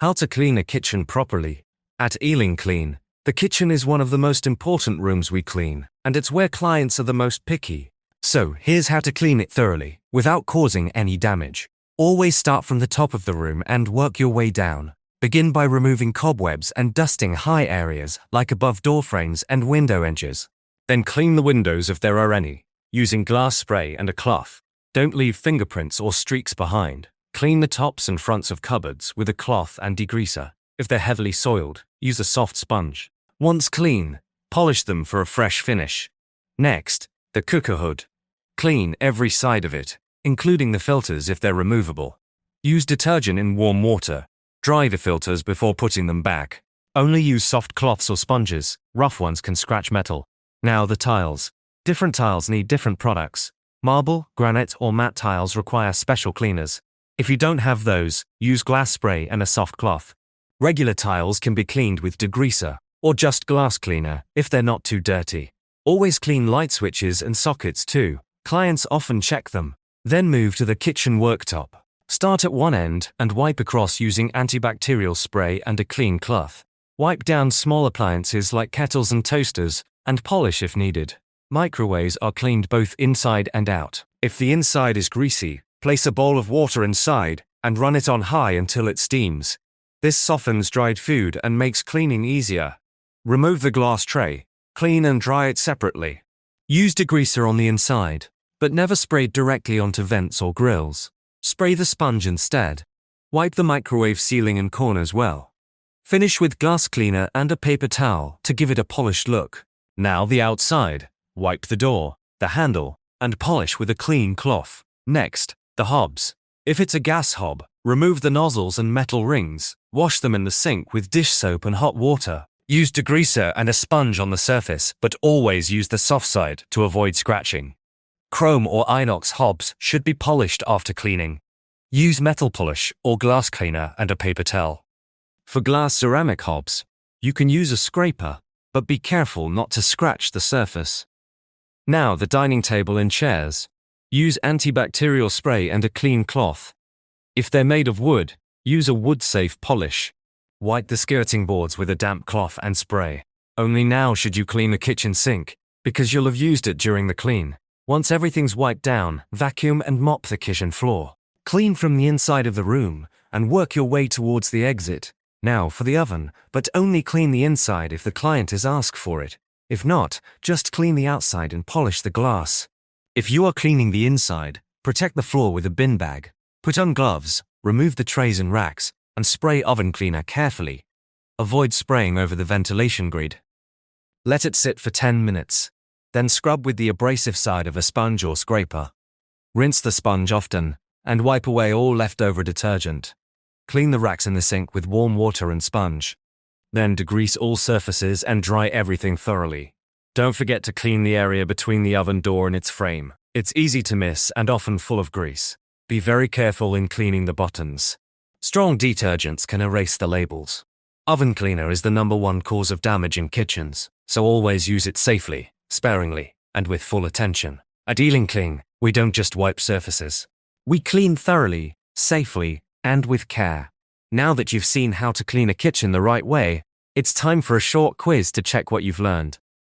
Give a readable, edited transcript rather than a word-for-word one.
How to clean a kitchen properly. At Ealing Clean, the kitchen is one of the most important rooms we clean, and it's where clients are the most picky. So, here's how to clean it thoroughly, without causing any damage. Always start from the top of the room and work your way down. Begin by removing cobwebs and dusting high areas, like above door frames and window edges. Then clean the windows if there are any, using glass spray and a cloth. Don't leave fingerprints or streaks behind. Clean the tops and fronts of cupboards with a cloth and degreaser. If they're heavily soiled, use a soft sponge. Once clean, polish them for a fresh finish. Next, the cooker hood. Clean every side of it, including the filters if they're removable. Use detergent in warm water. Dry the filters before putting them back. Only use soft cloths or sponges. Rough ones can scratch metal. Now the tiles. Different tiles need different products. Marble, granite, or matte tiles require special cleaners. If you don't have those, use glass spray and a soft cloth. Regular tiles can be cleaned with degreaser, or just glass cleaner if they're not too dirty. Always clean light switches and sockets too. Clients often check them. Then move to the kitchen worktop. Start at one end and wipe across using antibacterial spray and a clean cloth. Wipe down small appliances like kettles and toasters, and polish if needed. Microwaves are cleaned both inside and out. If the inside is greasy, place a bowl of water inside and run it on high until it steams. This softens dried food and makes cleaning easier. Remove the glass tray. Clean and dry it separately. Use degreaser on the inside, but never spray directly onto vents or grills. Spray the sponge instead. Wipe the microwave ceiling and corners well. Finish with glass cleaner and a paper towel to give it a polished look. Now the outside. Wipe the door, the handle, and polish with a clean cloth. Next, the hobs. If it's a gas hob, remove the nozzles and metal rings. Wash them in the sink with dish soap and hot water. Use degreaser and a sponge on the surface, but always use the soft side to avoid scratching. Chrome or inox hobs should be polished after cleaning. Use metal polish or glass cleaner and a paper towel. For glass ceramic hobs, you can use a scraper, but be careful not to scratch the surface. Now the dining table and chairs. Use antibacterial spray and a clean cloth. If they're made of wood, use a wood-safe polish. Wipe the skirting boards with a damp cloth and spray. Only now should you clean the kitchen sink, because you'll have used it during the clean. Once everything's wiped down, vacuum and mop the kitchen floor. Clean from the inside of the room and work your way towards the exit. Now for the oven, but only clean the inside if the client is asked for it. If not, just clean the outside and polish the glass. If you are cleaning the inside, protect the floor with a bin bag. Put on gloves, remove the trays and racks, and spray oven cleaner carefully. Avoid spraying over the ventilation grid. Let it sit for 10 minutes. Then scrub with the abrasive side of a sponge or scraper. Rinse the sponge often, and wipe away all leftover detergent. Clean the racks in the sink with warm water and sponge. Then degrease all surfaces and dry everything thoroughly. Don't forget to clean the area between the oven door and its frame. It's easy to miss and often full of grease. Be very careful in cleaning the buttons. Strong detergents can erase the labels. Oven cleaner is the #1 cause of damage in kitchens, so always use it safely, sparingly, and with full attention. At Ealing Clean, we don't just wipe surfaces. We clean thoroughly, safely, and with care. Now that you've seen how to clean a kitchen the right way, it's time for a short quiz to check what you've learned.